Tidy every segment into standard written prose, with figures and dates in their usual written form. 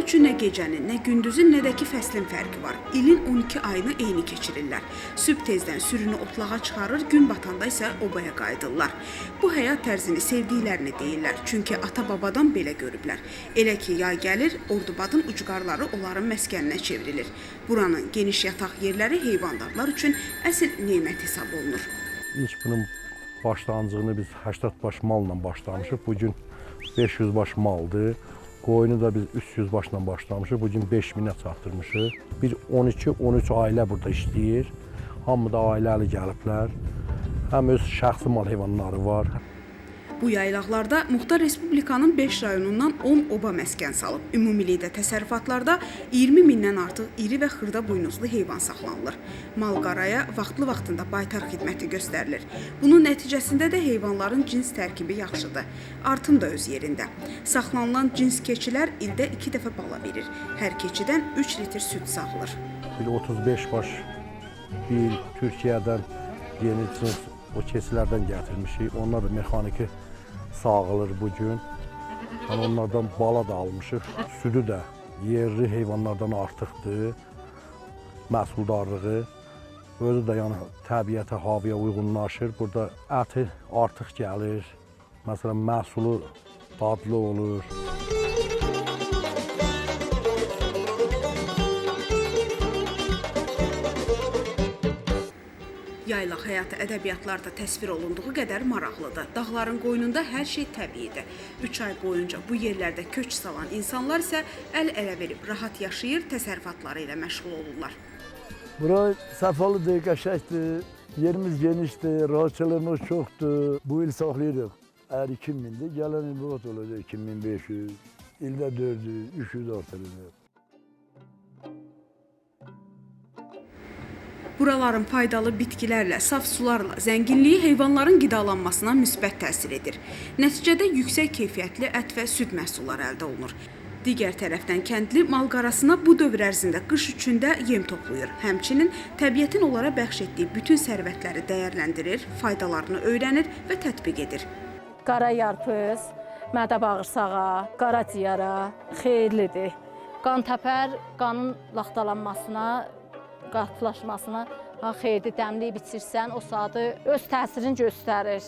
üçün nə gecənin, nə gündüzün, nə də ki fəslin fərqi var. İlin 12 ayını eyni keçirirlər. Sübh tezdən sürünü otlağa çıxarır, gün batanda isə obaya qayıdırlar. Bu həyat tərzini sevdiklərini deyirlər, çünki ata-babadan belə görüblər. Elə ki yay gəlir, Ordubadın ucqarları onların məskəninə çevrilir. Buranın geniş yataq yerləri heyvandarlar üçün əsl nemət hesab olunur. İlk bunun başlanğıcını biz 80 baş malla başlamışıq. Bugün 500 baş maldır. Qoyunu da biz 300 başla başlamışıq. Bugün 5000-ə çatdırmışıq. Bir 12-13 ailə burada işləyir. Hamı da ailəli gəliblər. Həm öz şəxsi mal heyvanları var. Bu yaylaqlarda Muxtar Respublikanın 5 rayonundan 10 oba məskən salıb. Ümumilikdə təsərrüfatlarda 20 mindən artıq iri və xırda buynuzlu heyvan saxlanılır. Mal-qaraya vaxtlı-vaxtında baytar xidməti göstərilir. Bunun nəticəsində də heyvanların cins tərkibi yaxşıdır. Artım da öz yerində. Saxlanılan cins keçilər ildə 2 dəfə bala verir. Hər keçidən 3 litr süd sağılır. Bir 35 baş bir Türkiyədən yeni cins o keçilərdən gətirmişik. Onlar da mexaniki sağılır bugün. Onlardan bala da almışıq. Südü də yerli heyvanlardan artıqdır. Məhsuldarlığı. Özü də yəni təbiətə, havaya uyğunlaşır. Burada əti artıq gəlir. Məsələn, məhsulu dadlı olur. Yaylaq həyatı ədəbiyyatlarda təsvir olunduğu qədər maraqlıdır. Dağların qoynunda hər şey təbiidir. 3 ay boyunca bu yerlərdə köç salan insanlar isə əl-ələ verib rahat yaşayır, təsərrüfatları ilə məşğul olurlar. Bura səfalıdır, qəşəkdir, yerimiz genişdir, rahatçılığımız çoxdur. Bu il saxlayırıq. Əgər 2000'dir, gələn il rahat olacaq 2500, ildə 400, 300 artırılır. Buraların faydalı bitkilərlə, saf sularla zənginliyi heyvanların qidalanmasına müsbət təsir edir. Nəticədə yüksək keyfiyyətli ət və süd məhsulları əldə olunur. Digər tərəfdən kəndli mal-qarasına bu dövr ərzində qış üçündə yem toplayır. Həmçinin təbiətin onlara bəxş etdiyi bütün sərvətləri dəyərləndirir, faydalarını öyrənir və tətbiq edir. Qara yarpız, mədə bağırsağa, qaraciyara xeyirlidir. Qantəpər qanın laxtalanmasına, qatılaşmasına xeyirli dəmliyib içirsən, o saatı öz təsirini göstərir.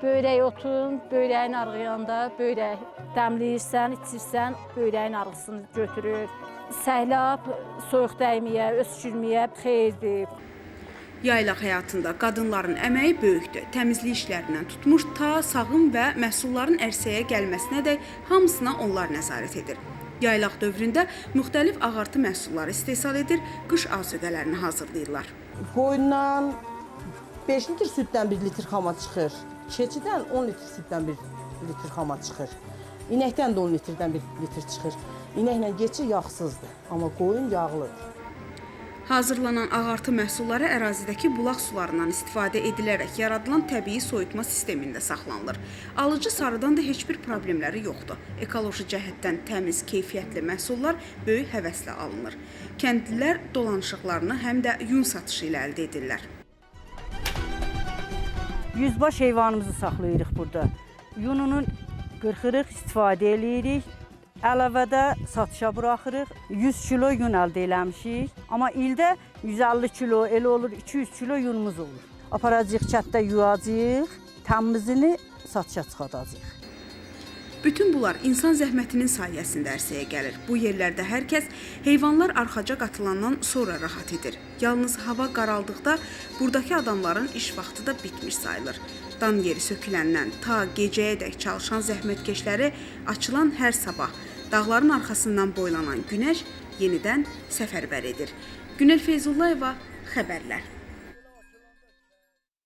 Böyrək otun, böyrəyin arğıyanda böyrək dəmləyirsən, içirsən, böyrəyin arğısını götürür. Səhlab, soyuq dəyməyə, öskürməyə xeyirdir. Yaylaq həyatında qadınların əməyi böyükdür. Təmizlik işlərindən tutmuş ta sağım və məhsulların ərsəyə gəlməsinə də hamısına onlar nəzarət edir. Yaylaq dövründə müxtəlif ağartı məhsulları istehsal edir, qış azuqələrini hazırlayırlar. Qoyundan 5 litr süddən 1 litr xama çıxır. Keçidən 10 litr süddən 1 litr xama çıxır. İnəkdən də 10 litrdən 1 litr çıxır. İnəklə keçi yağsızdır, amma qoyun yağlıdır. Hazırlanan ağartı məhsulları ərazidəki bulaq sularından istifadə edilərək yaradılan təbii soyutma sistemində saxlanılır. Alıcı sarıdan da heç bir problemləri yoxdur. Ekoloji cəhətdən təmiz, keyfiyyətli məhsullar böyük həvəslə alınır. Kəndlilər dolanışıqlarını həm də yun satışı ilə əldə edirlər. 100 baş heyvanımızı saxlayırıq burada. Yununu qırxırıq, istifadə edirik. Əlavədə satışa buraxırıq. 100 kilo yun əldə eləmişik. Amma ildə 150 kilo, elə olur 200 kilo yunumuz olur. Aparacaq kətdə yuyacaq, təmizini satışa çıxadacaq. Bütün bunlar insan zəhmətinin sayəsində ərsəyə gəlir. Bu yerlərdə hər kəs heyvanlar arxaca qatılandan sonra rahat edir. Yalnız hava qaraldıqda buradakı adamların iş vaxtı da bitmiş sayılır. Dan yeri söküləndən ta gecəyədək çalışan zəhmətkeşləri açılan hər sabah dağların arxasından boylanan günəş yenidən səfərbər edir. Günel Feyzullayeva, Xəbərlər.